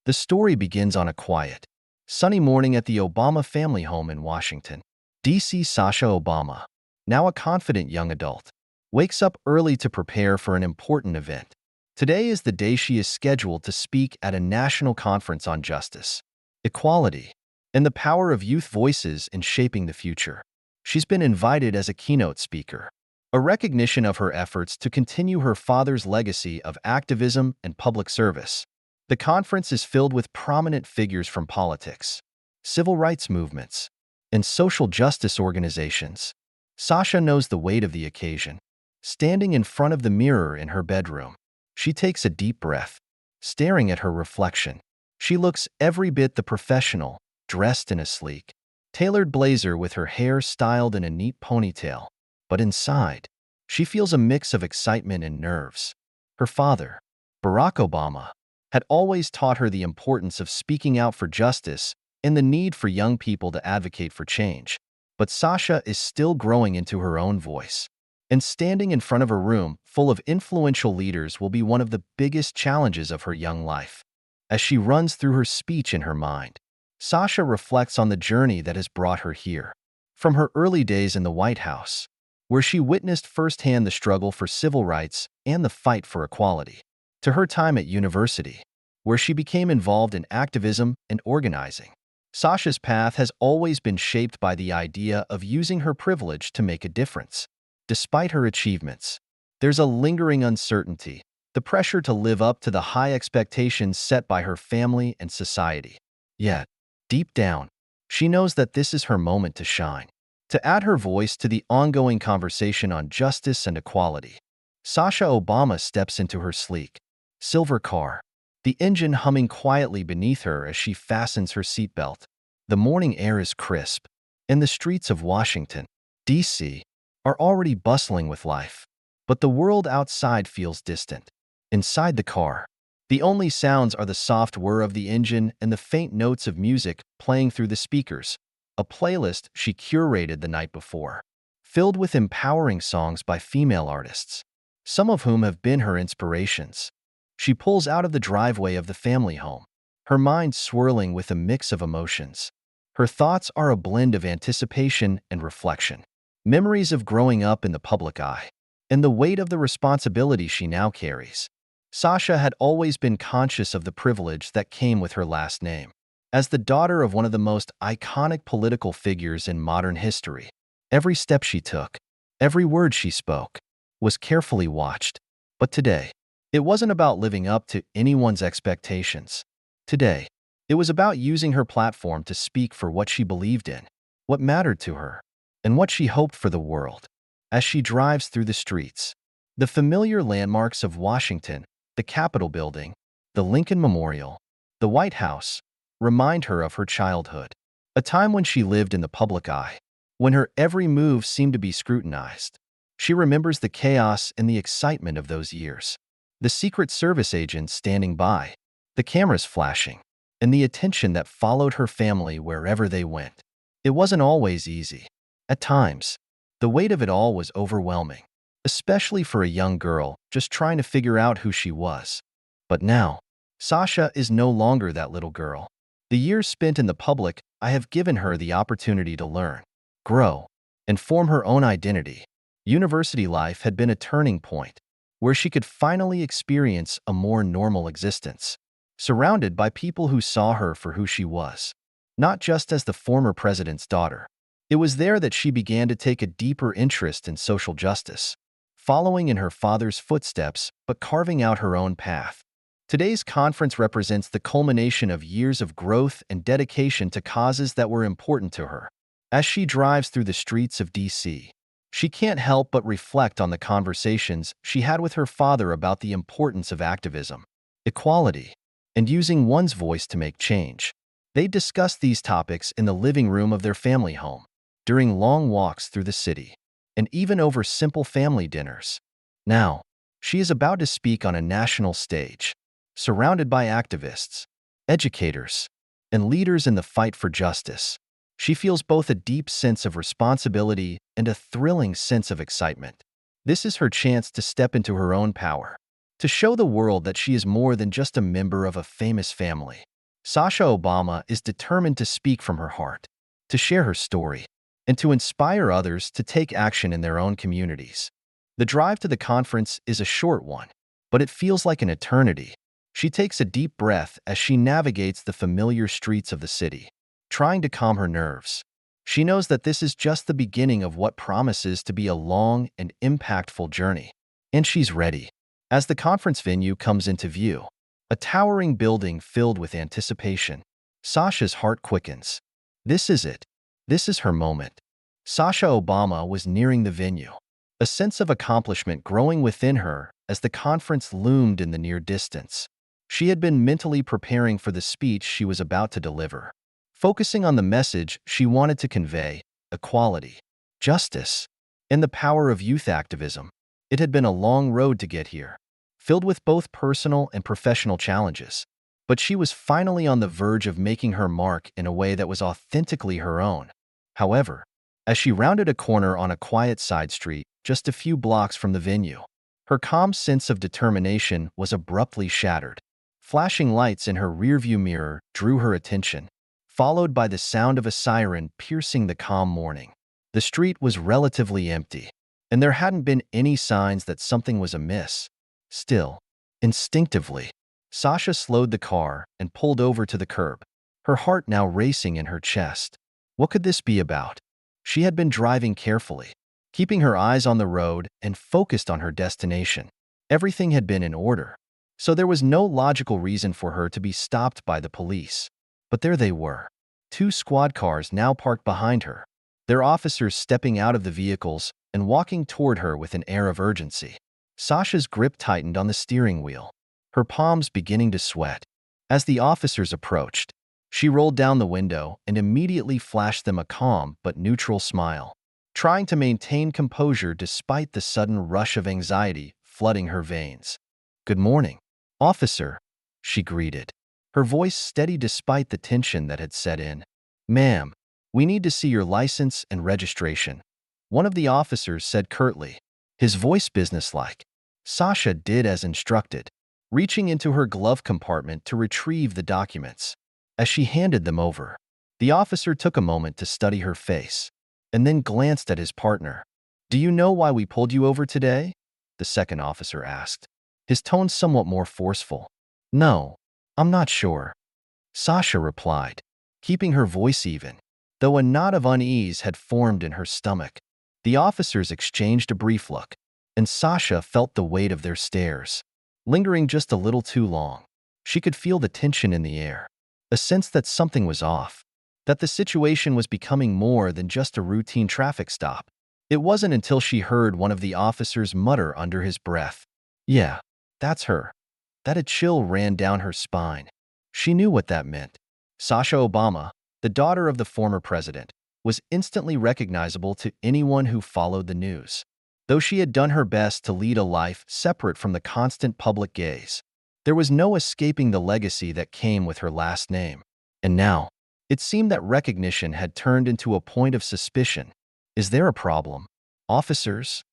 The story begins on a quiet, sunny morning at the Obama family home in Washington, D.C. Sasha Obama, now a confident young adult, wakes up early to prepare for an important event. Today is the day she is scheduled to speak at a national conference on justice, equality, and the power of youth voices in shaping the future. She's been invited as a keynote speaker, a recognition of her efforts to continue her father's legacy of activism and public service. The conference is filled with prominent figures from politics, civil rights movements, and social justice organizations. Sasha knows the weight of the occasion. Standing in front of the mirror in her bedroom, she takes a deep breath, staring at her reflection. She looks every bit the professional, dressed in a sleek, tailored blazer with her hair styled in a neat ponytail. But inside, she feels a mix of excitement and nerves. Her father, Barack Obama, had always taught her the importance of speaking out for justice and the need for young people to advocate for change. But Sasha is still growing into her own voice. And standing in front of a room full of influential leaders will be one of the biggest challenges of her young life. As she runs through her speech in her mind, Sasha reflects on the journey that has brought her here. From her early days in the White House, where she witnessed firsthand the struggle for civil rights and the fight for equality, to her time at university, where she became involved in activism and organizing. Sasha's path has always been shaped by the idea of using her privilege to make a difference. Despite her achievements, there's a lingering uncertainty, the pressure to live up to the high expectations set by her family and society. Yet, deep down, she knows that this is her moment to shine, to add her voice to the ongoing conversation on justice and equality. Sasha Obama steps into her sleek, silver car, the engine humming quietly beneath her as she fastens her seatbelt. The morning air is crisp, and the streets of Washington, D.C., are already bustling with life. But the world outside feels distant. Inside the car, the only sounds are the soft whir of the engine and the faint notes of music playing through the speakers, a playlist she curated the night before, filled with empowering songs by female artists, some of whom have been her inspirations. She pulls out of the driveway of the family home, her mind swirling with a mix of emotions. Her thoughts are a blend of anticipation and reflection, memories of growing up in the public eye, and the weight of the responsibility she now carries. Sasha had always been conscious of the privilege that came with her last name. As the daughter of one of the most iconic political figures in modern history, every step she took, every word she spoke, was carefully watched. But today, it wasn't about living up to anyone's expectations. Today, it was about using her platform to speak for what she believed in, what mattered to her, and what she hoped for the world. As she drives through the streets, the familiar landmarks of Washington, the Capitol Building, the Lincoln Memorial, the White House, remind her of her childhood, a time when she lived in the public eye, when her every move seemed to be scrutinized. She remembers the chaos and the excitement of those years, the Secret Service agents standing by, the cameras flashing, and the attention that followed her family wherever they went. It wasn't always easy. At times, the weight of it all was overwhelming, especially for a young girl just trying to figure out who she was. But now, Sasha is no longer that little girl. The years spent in the public have given her the opportunity to learn, grow, and form her own identity. University life had been a turning point, where she could finally experience a more normal existence, surrounded by people who saw her for who she was, not just as the former president's daughter. It was there that she began to take a deeper interest in social justice, following in her father's footsteps but carving out her own path. Today's conference represents the culmination of years of growth and dedication to causes that were important to her. As she drives through the streets of D.C., she can't help but reflect on the conversations she had with her father about the importance of activism, equality, and using one's voice to make change. They discussed these topics in the living room of their family home, during long walks through the city, and even over simple family dinners. Now, she is about to speak on a national stage, surrounded by activists, educators, and leaders in the fight for justice. She feels both a deep sense of responsibility and a thrilling sense of excitement. This is her chance to step into her own power, to show the world that she is more than just a member of a famous family. Sasha Obama is determined to speak from her heart, to share her story, and to inspire others to take action in their own communities. The drive to the conference is a short one, but it feels like an eternity. She takes a deep breath as she navigates the familiar streets of the city, trying to calm her nerves. She knows that this is just the beginning of what promises to be a long and impactful journey, and she's ready. As the conference venue comes into view, a towering building filled with anticipation, Sasha's heart quickens. This is it. This is her moment. Sasha Obama was nearing the venue, a sense of accomplishment growing within her as the conference loomed in the near distance. She had been mentally preparing for the speech she was about to deliver, focusing on the message she wanted to convey: equality, justice, and the power of youth activism. It had been a long road to get here, filled with both personal and professional challenges, but she was finally on the verge of making her mark in a way that was authentically her own. However, as she rounded a corner on a quiet side street just a few blocks from the venue, her calm sense of determination was abruptly shattered. Flashing lights in her rearview mirror drew her attention, followed by the sound of a siren piercing the calm morning. The street was relatively empty, and there hadn't been any signs that something was amiss. Still, instinctively, Sasha slowed the car and pulled over to the curb, her heart now racing in her chest. What could this be about? She had been driving carefully, keeping her eyes on the road and focused on her destination. Everything had been in order, so there was no logical reason for her to be stopped by the police. But there they were, two squad cars now parked behind her, their officers stepping out of the vehicles and walking toward her with an air of urgency. Sasha's grip tightened on the steering wheel, her palms beginning to sweat. As the officers approached, she rolled down the window and immediately flashed them a calm but neutral smile, trying to maintain composure despite the sudden rush of anxiety flooding her veins. "Good morning, officer," she greeted, her voice steady despite the tension that had set in. "Ma'am, we need to see your license and registration," one of the officers said curtly, his voice businesslike. Sasha did as instructed, reaching into her glove compartment to retrieve the documents. As she handed them over, the officer took a moment to study her face, and then glanced at his partner. "Do you know why we pulled you over today?" the second officer asked, his tone somewhat more forceful. "No, I'm not sure," Sasha replied, keeping her voice even, though a knot of unease had formed in her stomach. The officers exchanged a brief look, and Sasha felt the weight of their stares, lingering just a little too long. She could feel the tension in the air, a sense that something was off, that the situation was becoming more than just a routine traffic stop. It wasn't until she heard one of the officers mutter under his breath, "Yeah, that's her," that a chill ran down her spine. She knew what that meant. Sasha Obama, the daughter of the former president, was instantly recognizable to anyone who followed the news. Though she had done her best to lead a life separate from the constant public gaze, there was no escaping the legacy that came with her last name. And now, it seemed that recognition had turned into a point of suspicion. "Is there a problem, officers?"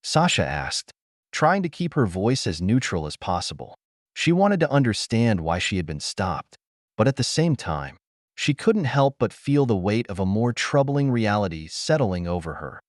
Sasha asked, trying to keep her voice as neutral as possible. She wanted to understand why she had been stopped, but at the same time, she couldn't help but feel the weight of a more troubling reality settling over her.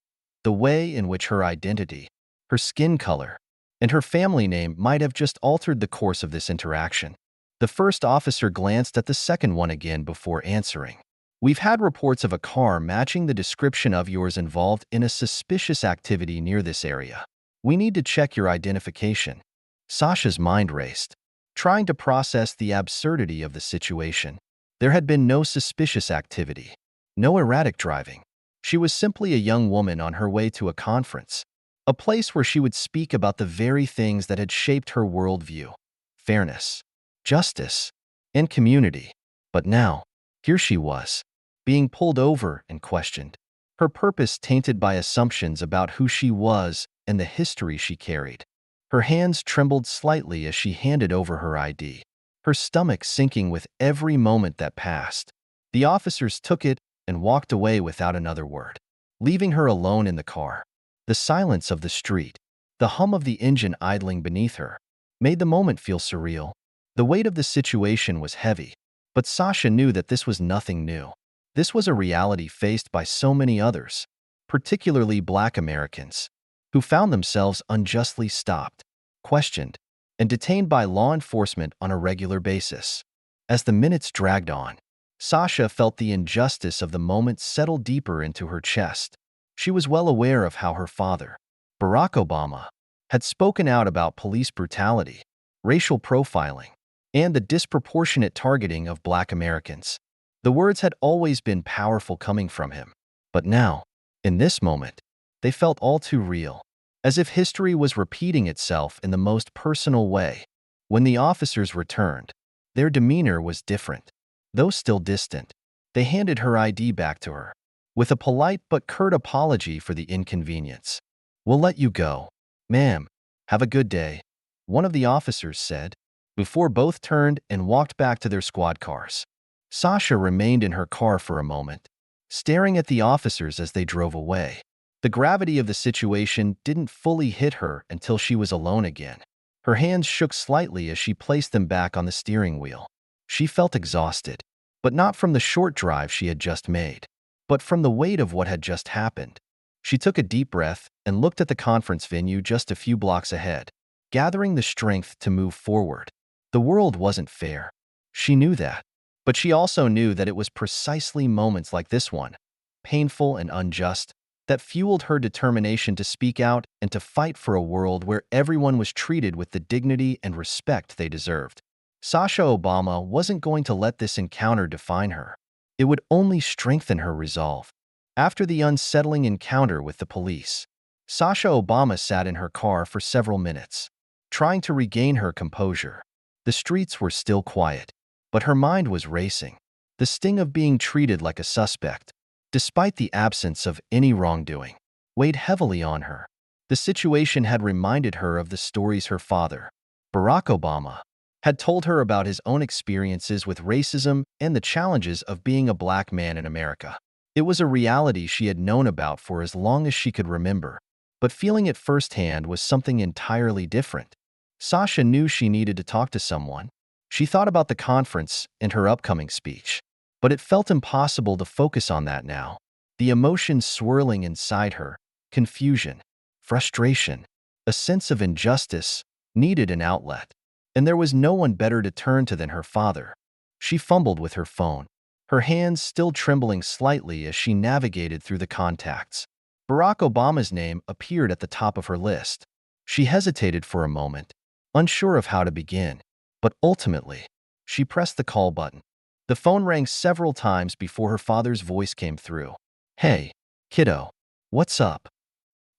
The way in which her identity, her skin color, and her family name might have just altered the course of this interaction. The first officer glanced at the second one again before answering. "We've had reports of a car matching the description of yours involved in a suspicious activity near this area. We need to check your identification." Sasha's mind raced, trying to process the absurdity of the situation. There had been no suspicious activity, no erratic driving. She was simply a young woman on her way to a conference, a place where she would speak about the very things that had shaped her worldview: fairness, justice, and community. But now, here she was, being pulled over and questioned, her purpose tainted by assumptions about who she was and the history she carried. Her hands trembled slightly as she handed over her ID, her stomach sinking with every moment that passed. The officers took it and walked away without another word, leaving her alone in the car. The silence of the street, the hum of the engine idling beneath her, made the moment feel surreal. The weight of the situation was heavy, But Sasha knew that this was nothing new. This was a reality faced by so many others, particularly Black Americans, who found themselves unjustly stopped, questioned, and detained by law enforcement on a regular basis. As the minutes dragged on, Sasha felt the injustice of the moment settle deeper into her chest. She was well aware of how her father, Barack Obama, had spoken out about police brutality, racial profiling, and the disproportionate targeting of Black Americans. The words had always been powerful coming from him, but now, in this moment, they felt all too real, as if history was repeating itself in the most personal way. When the officers returned, their demeanor was different. Though still distant, they handed her ID back to her, with a polite but curt apology for the inconvenience. "We'll let you go, ma'am. Have a good day," one of the officers said, before both turned and walked back to their squad cars. Sasha remained in her car for a moment, staring at the officers as they drove away. The gravity of the situation didn't fully hit her until she was alone again. Her hands shook slightly as she placed them back on the steering wheel. She felt exhausted, but not from the short drive she had just made, but from the weight of what had just happened. She took a deep breath and looked at the conference venue just a few blocks ahead, gathering the strength to move forward. The world wasn't fair. She knew that. But she also knew that it was precisely moments like this one, painful and unjust, that fueled her determination to speak out and to fight for a world where everyone was treated with the dignity and respect they deserved. Sasha Obama wasn't going to let this encounter define her. It would only strengthen her resolve. After the unsettling encounter with the police, Sasha Obama sat in her car for several minutes, trying to regain her composure. The streets were still quiet, but her mind was racing. The sting of being treated like a suspect, despite the absence of any wrongdoing, weighed heavily on her. The situation had reminded her of the stories her father, Barack Obama, had told her about his own experiences with racism and the challenges of being a Black man in America. It was a reality she had known about for as long as she could remember, but feeling it firsthand was something entirely different. Sasha knew she needed to talk to someone. She thought about the conference and her upcoming speech, but it felt impossible to focus on that now. The emotions swirling inside her, confusion, frustration, a sense of injustice, needed an outlet. And there was no one better to turn to than her father. She fumbled with her phone, her hands still trembling slightly as she navigated through the contacts. Barack Obama's name appeared at the top of her list. She hesitated for a moment, unsure of how to begin, but ultimately, she pressed the call button. The phone rang several times before her father's voice came through. "Hey, kiddo, what's up?"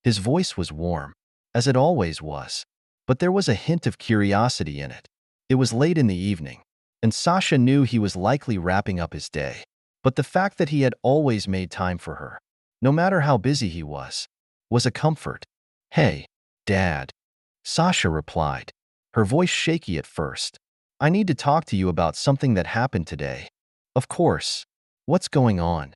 His voice was warm, as it always was, but there was a hint of curiosity in it. It was late in the evening, and Sasha knew he was likely wrapping up his day. But the fact that he had always made time for her, no matter how busy he was a comfort. "Hey, Dad," Sasha replied, her voice shaky at first. "I need to talk to you about something that happened today." "Of course. What's going on?"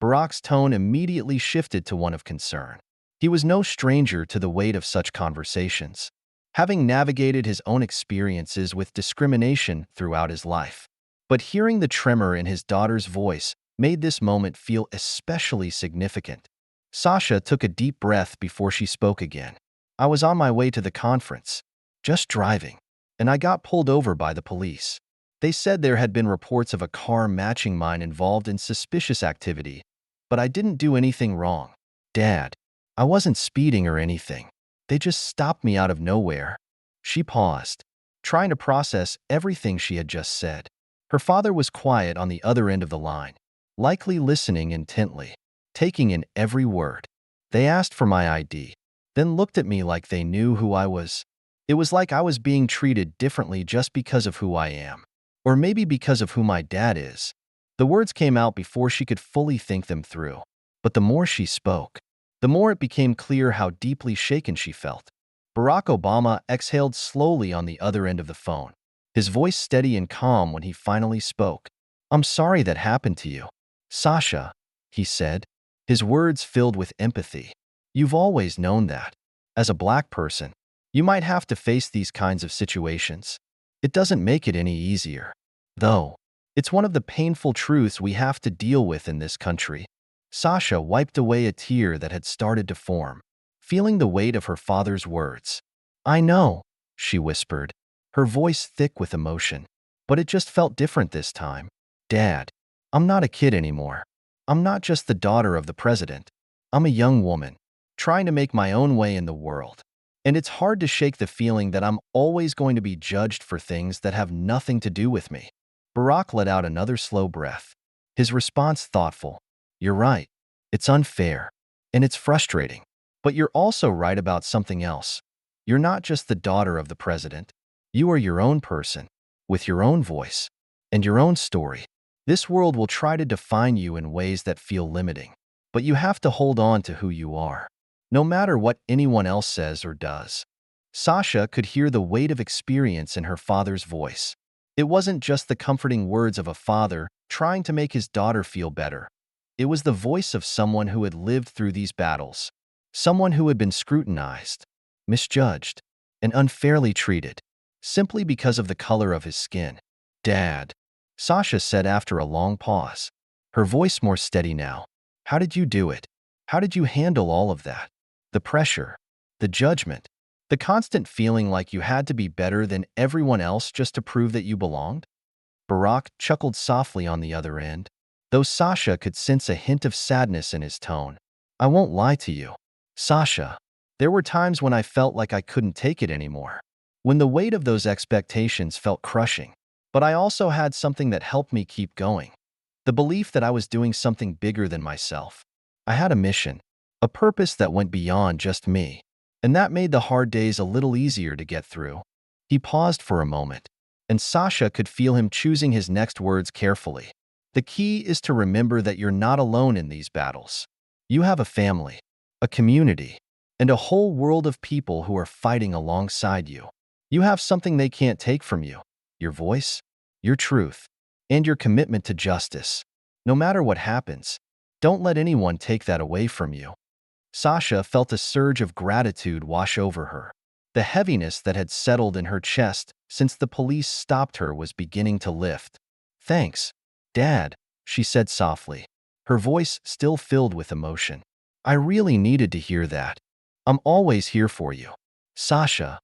Barack's tone immediately shifted to one of concern. He was no stranger to the weight of such conversations, having navigated his own experiences with discrimination throughout his life. But hearing the tremor in his daughter's voice made this moment feel especially significant. Sasha took a deep breath before she spoke again. "I was on my way to the conference, just driving, and I got pulled over by the police. They said there had been reports of a car matching mine involved in suspicious activity, but I didn't do anything wrong. Dad, I wasn't speeding or anything. They just stopped me out of nowhere." She paused, trying to process everything she had just said. Her father was quiet on the other end of the line, likely listening intently, taking in every word. "They asked for my ID, then looked at me like they knew who I was. It was like I was being treated differently just because of who I am. Or maybe because of who my dad is." The words came out before she could fully think them through. But the more she spoke, the more it became clear how deeply shaken she felt. Barack Obama exhaled slowly on the other end of the phone, his voice steady and calm when he finally spoke. "I'm sorry that happened to you, Sasha," he said, his words filled with empathy. "You've always known that, as a Black person, you might have to face these kinds of situations. It doesn't make it any easier, though. It's one of the painful truths we have to deal with in this country. Sasha wiped away a tear that had started to form, feeling the weight of her father's words. "I know," she whispered, her voice thick with emotion. "But it just felt different this time. Dad, I'm not a kid anymore. I'm not just the daughter of the president. I'm a young woman, trying to make my own way in the world. And it's hard to shake the feeling that I'm always going to be judged for things that have nothing to do with me." Barack let out another slow breath, his response thoughtful. "You're right. It's unfair. And it's frustrating. But you're also right about something else. You're not just the daughter of the president. You are your own person, with your own voice, and your own story. This world will try to define you in ways that feel limiting. But you have to hold on to who you are, no matter what anyone else says or does." Sasha could hear the weight of experience in her father's voice. It wasn't just the comforting words of a father trying to make his daughter feel better. It was the voice of someone who had lived through these battles, someone who had been scrutinized, misjudged, and unfairly treated, simply because of the color of his skin. "Dad," Sasha said after a long pause, her voice more steady now. "How did you do it? How did you handle all of that? The pressure, the judgment, the constant feeling like you had to be better than everyone else just to prove that you belonged?" Barack chuckled softly on the other end, though Sasha could sense a hint of sadness in his tone. "I won't lie to you, Sasha. There were times when I felt like I couldn't take it anymore, when the weight of those expectations felt crushing. But I also had something that helped me keep going. The belief that I was doing something bigger than myself. I had a mission, a purpose that went beyond just me. And that made the hard days a little easier to get through." He paused for a moment, and Sasha could feel him choosing his next words carefully. "The key is to remember that you're not alone in these battles. You have a family, a community, and a whole world of people who are fighting alongside you. You have something they can't take from you: your voice, your truth, and your commitment to justice. No matter what happens, don't let anyone take that away from you." Sasha felt a surge of gratitude wash over her. The heaviness that had settled in her chest since the police stopped her was beginning to lift. "Thanks, Dad," she said softly, her voice still filled with emotion. "I really needed to hear that. I'm always here for you, Sasha."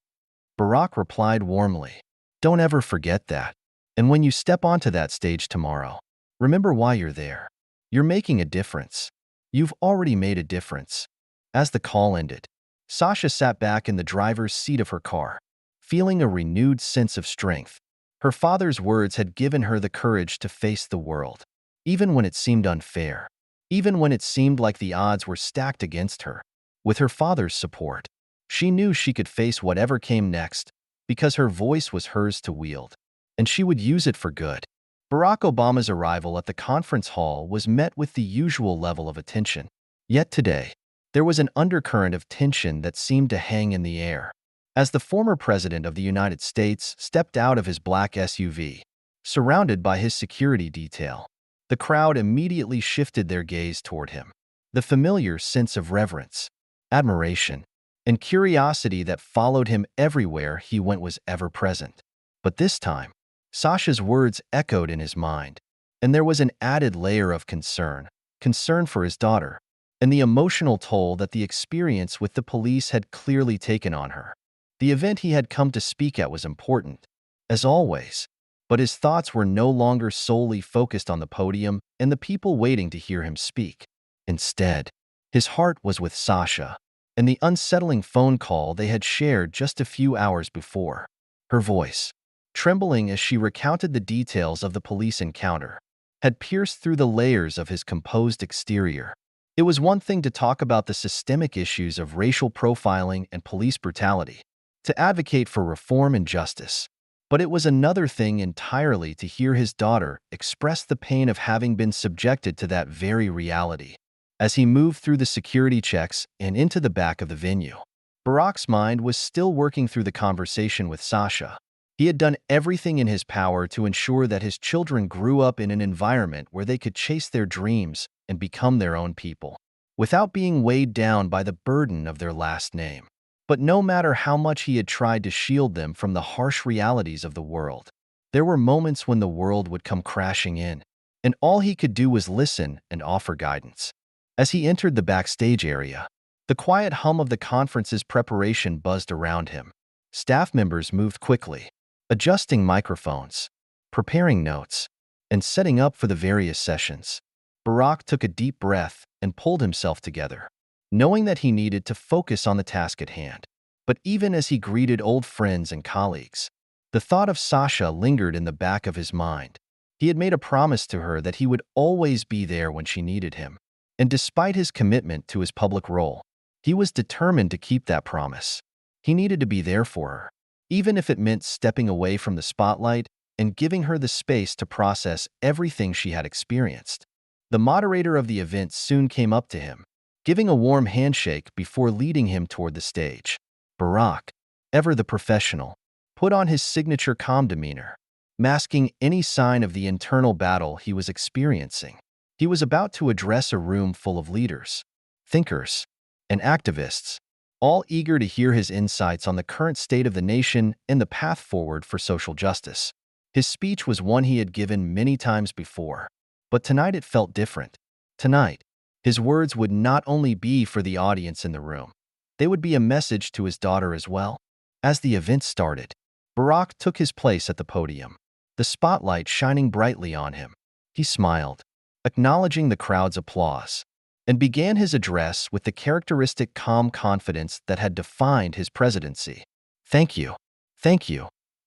Barack replied warmly. "Don't ever forget that. And when you step onto that stage tomorrow, remember why you're there. You're making a difference. You've already made a difference." As the call ended, Sasha sat back in the driver's seat of her car, feeling a renewed sense of strength. Her father's words had given her the courage to face the world, even when it seemed unfair, even when it seemed like the odds were stacked against her. With her father's support, she knew she could face whatever came next because her voice was hers to wield, and she would use it for good. Barack Obama's arrival at the conference hall was met with the usual level of attention. Yet today, there was an undercurrent of tension that seemed to hang in the air. As the former president of the United States stepped out of his black SUV, surrounded by his security detail, the crowd immediately shifted their gaze toward him. The familiar sense of reverence, admiration, and curiosity that followed him everywhere he went was ever present. But this time, Sasha's words echoed in his mind, and there was an added layer of concern for his daughter, and the emotional toll that the experience with the police had clearly taken on her. The event he had come to speak at was important, as always, but his thoughts were no longer solely focused on the podium and the people waiting to hear him speak. Instead, his heart was with Sasha and the unsettling phone call they had shared just a few hours before. Her voice, trembling as she recounted the details of the police encounter, had pierced through the layers of his composed exterior. It was one thing to talk about the systemic issues of racial profiling and police brutality, to advocate for reform and justice. But it was another thing entirely to hear his daughter express the pain of having been subjected to that very reality. As he moved through the security checks and into the back of the venue, Barack's mind was still working through the conversation with Sasha. He had done everything in his power to ensure that his children grew up in an environment where they could chase their dreams and become their own people, without being weighed down by the burden of their last name. But no matter how much he had tried to shield them from the harsh realities of the world, There were moments when the world would come crashing in, and all he could do was listen and offer guidance. As he entered the backstage area, the quiet hum of the conference's preparation buzzed around him. Staff members moved quickly, adjusting microphones, preparing notes, and setting up for the various sessions. Barack took a deep breath and pulled himself together, knowing that he needed to focus on the task at hand. But even as he greeted old friends and colleagues, the thought of Sasha lingered in the back of his mind. He had made a promise to her that he would always be there when she needed him. And despite his commitment to his public role, he was determined to keep that promise. He needed to be there for her, even if it meant stepping away from the spotlight and giving her the space to process everything she had experienced. The moderator of the event soon came up to him, giving a warm handshake before leading him toward the stage. Barack, ever the professional, put on his signature calm demeanor, masking any sign of the internal battle he was experiencing. He was about to address a room full of leaders, thinkers, and activists, all eager to hear his insights on the current state of the nation and the path forward for social justice. His speech was one he had given many times before, but tonight it felt different. Tonight, his words would not only be for the audience in the room, they would be a message to his daughter as well. As the event started, Barack took his place at the podium, the spotlight shining brightly on him. He smiled, acknowledging the crowd's applause, and began his address with the characteristic calm confidence that had defined his presidency. Thank you,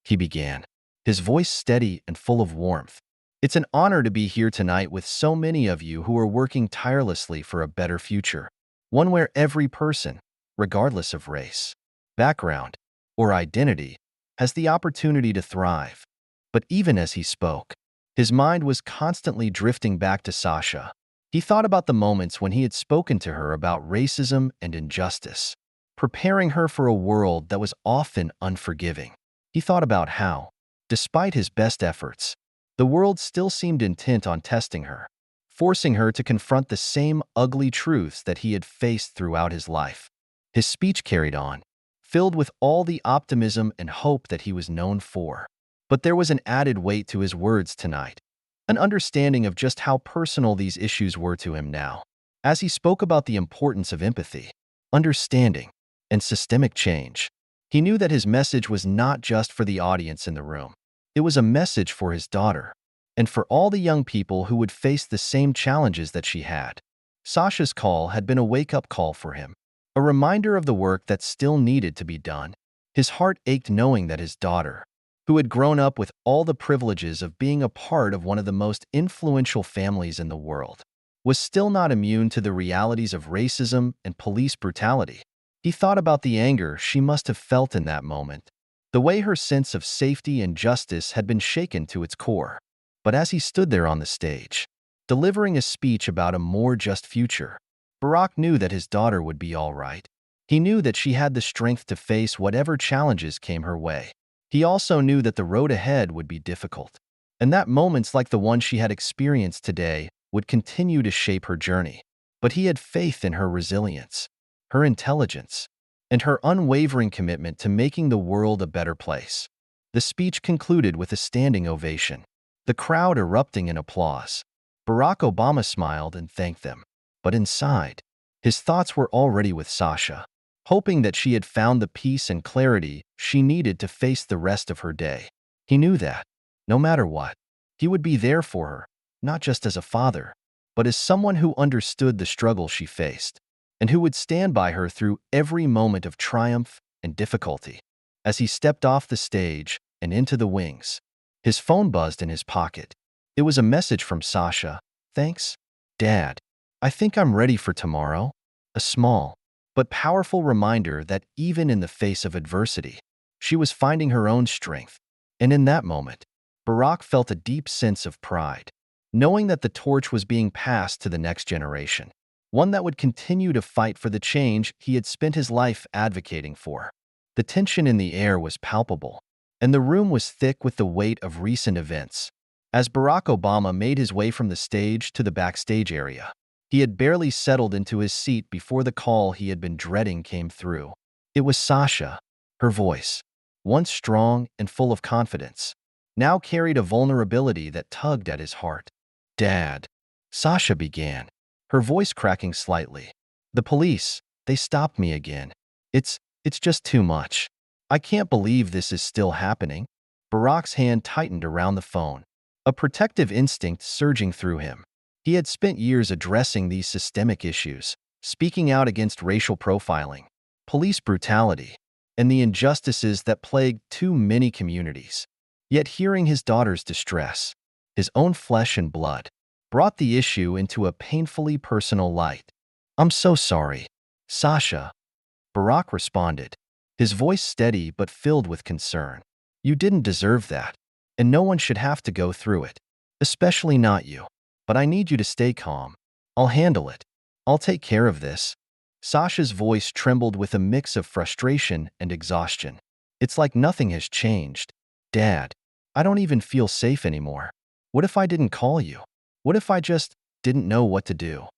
he began, his voice steady and full of warmth. It's an honor to be here tonight with so many of you who are working tirelessly for a better future, one where every person, regardless of race, background, or identity, has the opportunity to thrive. But even as he spoke, his mind was constantly drifting back to Sasha. He thought about the moments when he had spoken to her about racism and injustice, preparing her for a world that was often unforgiving. He thought about how, despite his best efforts, the world still seemed intent on testing her, forcing her to confront the same ugly truths that he had faced throughout his life. His speech carried on, filled with all the optimism and hope that he was known for. But there was an added weight to his words tonight, an understanding of just how personal these issues were to him now. As he spoke about the importance of empathy, understanding, and systemic change, he knew that his message was not just for the audience in the room. It was a message for his daughter, and for all the young people who would face the same challenges that she had. Sasha's call had been a wake-up call for him, a reminder of the work that still needed to be done. His heart ached knowing that his daughter, who had grown up with all the privileges of being a part of one of the most influential families in the world, was still not immune to the realities of racism and police brutality. He thought about the anger she must have felt in that moment, the way her sense of safety and justice had been shaken to its core. But as he stood there on the stage, delivering a speech about a more just future, Barack knew that his daughter would be all right. He knew that she had the strength to face whatever challenges came her way. He also knew that the road ahead would be difficult, and that moments like the one she had experienced today would continue to shape her journey. But he had faith in her resilience, her intelligence, and her unwavering commitment to making the world a better place. The speech concluded with a standing ovation, the crowd erupting in applause. Barack Obama smiled and thanked them, but inside, his thoughts were already with Sasha, hoping that she had found the peace and clarity she needed to face the rest of her day. He knew that, no matter what, he would be there for her, not just as a father, but as someone who understood the struggle she faced, and who would stand by her through every moment of triumph and difficulty. As he stepped off the stage and into the wings, his phone buzzed in his pocket. It was a message from Sasha. "Thanks, Dad. I think I'm ready for tomorrow." A small, but powerful reminder that even in the face of adversity, she was finding her own strength. And in that moment, Barack felt a deep sense of pride, knowing that the torch was being passed to the next generation, one that would continue to fight for the change he had spent his life advocating for. The tension in the air was palpable, and the room was thick with the weight of recent events. As Barack Obama made his way from the stage to the backstage area, he had barely settled into his seat before the call he had been dreading came through. It was Sasha, her voice, once strong and full of confidence, now carried a vulnerability that tugged at his heart. "Dad," Sasha began, her voice cracking slightly. "The police, they stopped me again. It's just too much. I can't believe this is still happening." Barack's hand tightened around the phone, a protective instinct surging through him. He had spent years addressing these systemic issues, speaking out against racial profiling, police brutality, and the injustices that plagued too many communities. Yet hearing his daughter's distress, his own flesh and blood, brought the issue into a painfully personal light. "I'm so sorry, Sasha," Barack responded, his voice steady but filled with concern. "You didn't deserve that, and no one should have to go through it, especially not you. But I need you to stay calm. I'll handle it. I'll take care of this." Sasha's voice trembled with a mix of frustration and exhaustion. "It's like nothing has changed. Dad, I don't even feel safe anymore. What if I didn't call you? What if I just didn't know what to do?"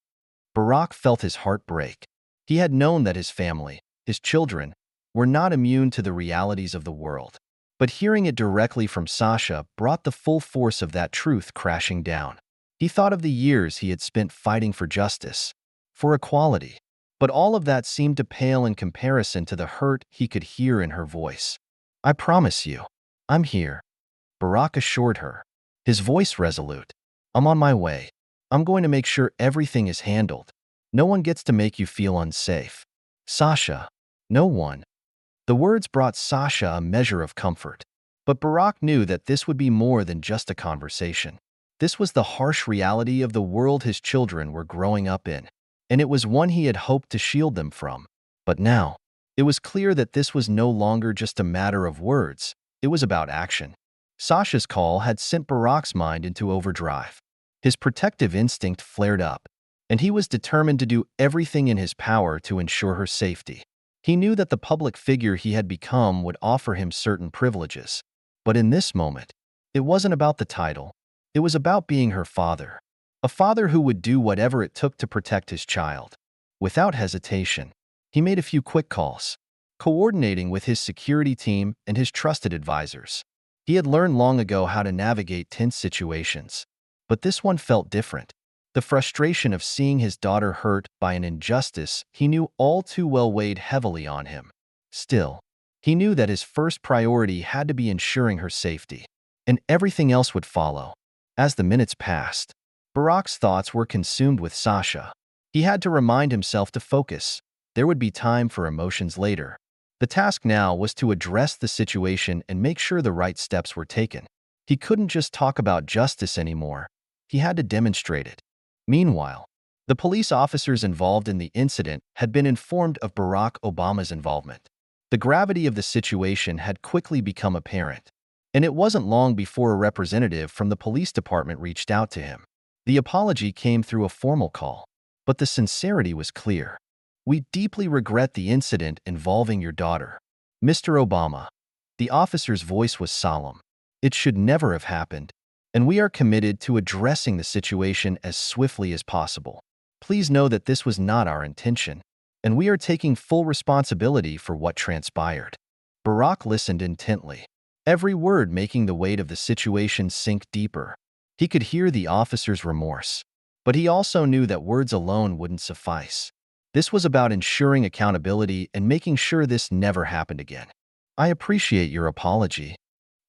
Barack felt his heart break. He had known that his family, his children, were not immune to the realities of the world. But hearing it directly from Sasha brought the full force of that truth crashing down. He thought of the years he had spent fighting for justice, for equality. But all of that seemed to pale in comparison to the hurt he could hear in her voice. "I promise you, I'm here," Barack assured her, his voice resolute. "I'm on my way. I'm going to make sure everything is handled. No one gets to make you feel unsafe. Sasha, no one." The words brought Sasha a measure of comfort. But Barack knew that this would be more than just a conversation. This was the harsh reality of the world his children were growing up in, and it was one he had hoped to shield them from. But now, it was clear that this was no longer just a matter of words. It was about action. Sasha's call had sent Barack's mind into overdrive. His protective instinct flared up, and he was determined to do everything in his power to ensure her safety. He knew that the public figure he had become would offer him certain privileges. But in this moment, it wasn't about the title. It was about being her father. A father who would do whatever it took to protect his child. Without hesitation, he made a few quick calls, coordinating with his security team and his trusted advisors. He had learned long ago how to navigate tense situations. But this one felt different. The frustration of seeing his daughter hurt by an injustice he knew all too well weighed heavily on him. Still, he knew that his first priority had to be ensuring her safety, and everything else would follow. As the minutes passed, Barack's thoughts were consumed with Sasha. He had to remind himself to focus. There would be time for emotions later. The task now was to address the situation and make sure the right steps were taken. He couldn't just talk about justice anymore. He had to demonstrate it. Meanwhile, the police officers involved in the incident had been informed of Barack Obama's involvement. The gravity of the situation had quickly become apparent, and it wasn't long before a representative from the police department reached out to him. The apology came through a formal call, but the sincerity was clear. "We deeply regret the incident involving your daughter, Mr. Obama." The officer's voice was solemn. "It should never have happened, and we are committed to addressing the situation as swiftly as possible. Please know that this was not our intention, and we are taking full responsibility for what transpired." Barack listened intently, every word making the weight of the situation sink deeper. He could hear the officer's remorse, but he also knew that words alone wouldn't suffice. This was about ensuring accountability and making sure this never happened again. "I appreciate your apology,"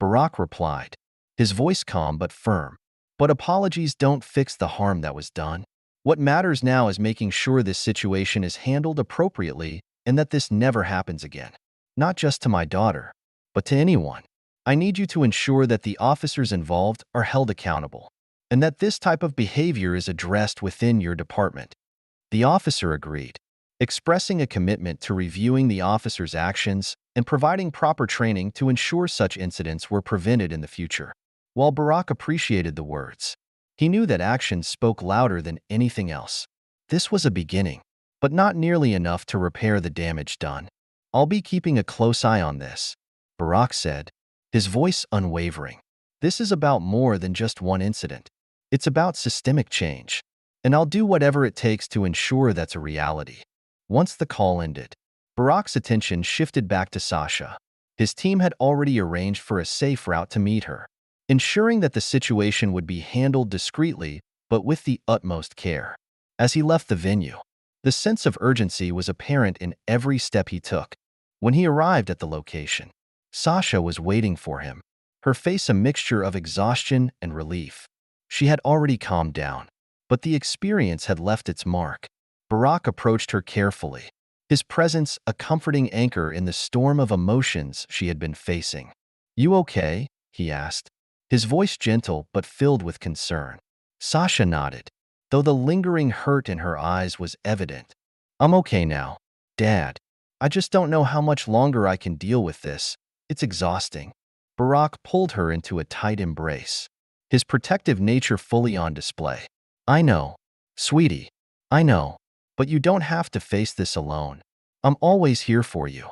Barack replied, his voice calm but firm. "But apologies don't fix the harm that was done. What matters now is making sure this situation is handled appropriately and that this never happens again. Not just to my daughter, but to anyone. I need you to ensure that the officers involved are held accountable, and that this type of behavior is addressed within your department." The officer agreed, expressing a commitment to reviewing the officer's actions and providing proper training to ensure such incidents were prevented in the future. While Barack appreciated the words, he knew that actions spoke louder than anything else. This was a beginning, but not nearly enough to repair the damage done. "I'll be keeping a close eye on this," Barack said, his voice unwavering. "This is about more than just one incident. It's about systemic change, and I'll do whatever it takes to ensure that's a reality." Once the call ended, Barack's attention shifted back to Sasha. His team had already arranged for a safe route to meet her. ensuring that the situation would be handled discreetly but with the utmost care. As he left the venue, the sense of urgency was apparent in every step he took. When he arrived at the location, Sasha was waiting for him, her face a mixture of exhaustion and relief. She had already calmed down, but the experience had left its mark. Barack approached her carefully, his presence a comforting anchor in the storm of emotions she had been facing. "You okay?" he asked, his voice gentle but filled with concern. Sasha nodded, though the lingering hurt in her eyes was evident. "I'm okay now, Dad. I just don't know how much longer I can deal with this. It's exhausting." Barack pulled her into a tight embrace, his protective nature fully on display. "I know, sweetie, I know, but you don't have to face this alone. I'm always here for you."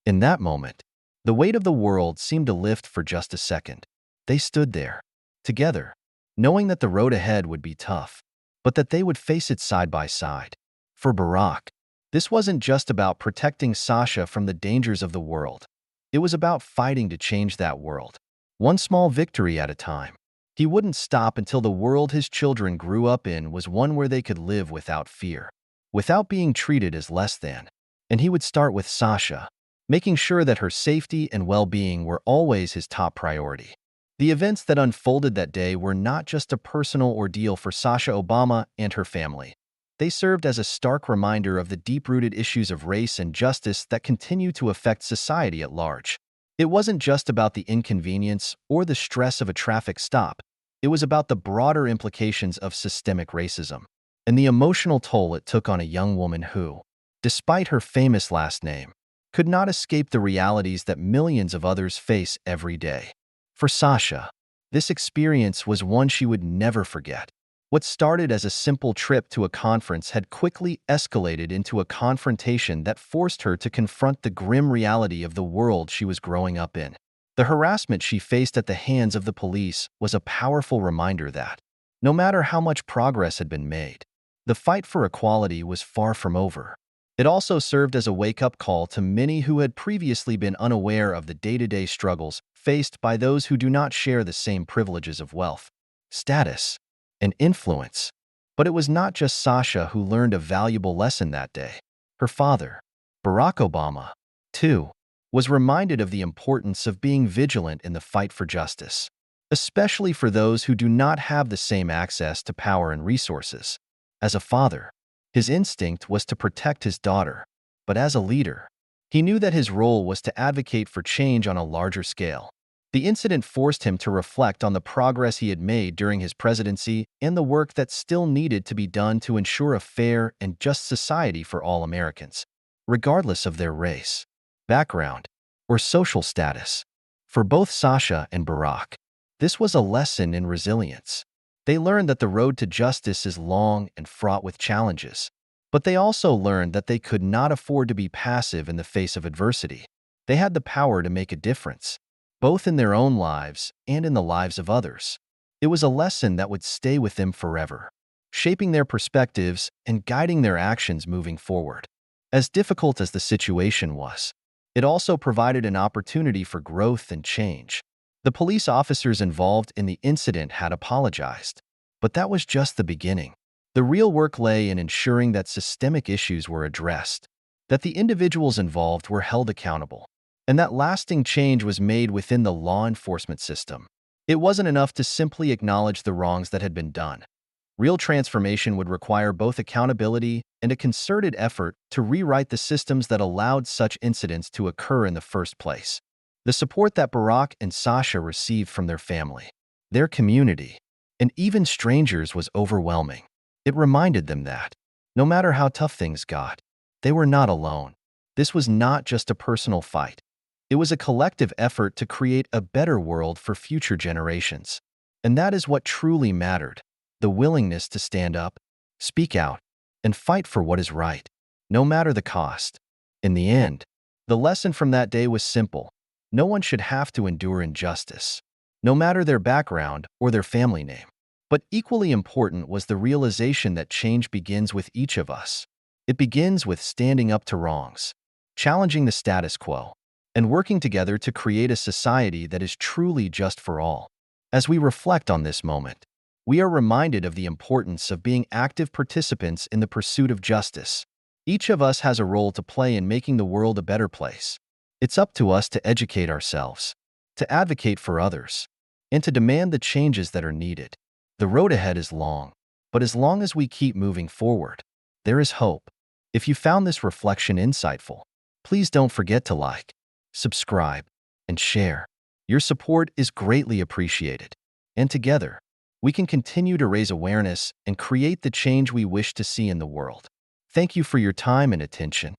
In that moment, the weight of the world seemed to lift for just a second. They stood there, together, knowing that the road ahead would be tough, but that they would face it side by side. For Barack, this wasn't just about protecting Sasha from the dangers of the world. It was about fighting to change that world, one small victory at a time. He wouldn't stop until the world his children grew up in was one where they could live without fear, without being treated as less than. And he would start with Sasha, making sure that her safety and well-being were always his top priority. The events that unfolded that day were not just a personal ordeal for Sasha Obama and her family. They served as a stark reminder of the deep-rooted issues of race and justice that continue to affect society at large. It wasn't just about the inconvenience or the stress of a traffic stop. It was about the broader implications of systemic racism and the emotional toll it took on a young woman who, despite her famous last name, could not escape the realities that millions of others face every day. For Sasha, this experience was one she would never forget. What started as a simple trip to a conference had quickly escalated into a confrontation that forced her to confront the grim reality of the world she was growing up in. The harassment she faced at the hands of the police was a powerful reminder that, no matter how much progress had been made, the fight for equality was far from over. It also served as a wake-up call to many who had previously been unaware of the day-to-day struggles faced by those who do not share the same privileges of wealth, status, and influence. But it was not just Sasha who learned a valuable lesson that day. Her father, Barack Obama, too, was reminded of the importance of being vigilant in the fight for justice, especially for those who do not have the same access to power and resources. As a father, his instinct was to protect his daughter, but as a leader, he knew that his role was to advocate for change on a larger scale. The incident forced him to reflect on the progress he had made during his presidency and the work that still needed to be done to ensure a fair and just society for all Americans, regardless of their race, background, or social status. For both Sasha and Barack, this was a lesson in resilience. They learned that the road to justice is long and fraught with challenges, but they also learned that they could not afford to be passive in the face of adversity. They had the power to make a difference, both in their own lives and in the lives of others. It was a lesson that would stay with them forever, shaping their perspectives and guiding their actions moving forward. As difficult as the situation was, it also provided an opportunity for growth and change. The police officers involved in the incident had apologized, but that was just the beginning. The real work lay in ensuring that systemic issues were addressed, that the individuals involved were held accountable, and that lasting change was made within the law enforcement system. It wasn't enough to simply acknowledge the wrongs that had been done. Real transformation would require both accountability and a concerted effort to rewrite the systems that allowed such incidents to occur in the first place. The support that Barack and Sasha received from their family, their community, and even strangers was overwhelming. It reminded them that, no matter how tough things got, they were not alone. This was not just a personal fight. It was a collective effort to create a better world for future generations. And that is what truly mattered, the willingness to stand up, speak out, and fight for what is right, no matter the cost. In the end, the lesson from that day was simple. No one should have to endure injustice, no matter their background or their family name. But equally important was the realization that change begins with each of us. It begins with standing up to wrongs, challenging the status quo, and working together to create a society that is truly just for all. As we reflect on this moment, we are reminded of the importance of being active participants in the pursuit of justice. Each of us has a role to play in making the world a better place. It's up to us to educate ourselves, to advocate for others, and to demand the changes that are needed. The road ahead is long, but as long as we keep moving forward, there is hope. If you found this reflection insightful, please don't forget to like, subscribe, and share. Your support is greatly appreciated. And together, we can continue to raise awareness and create the change we wish to see in the world. Thank you for your time and attention.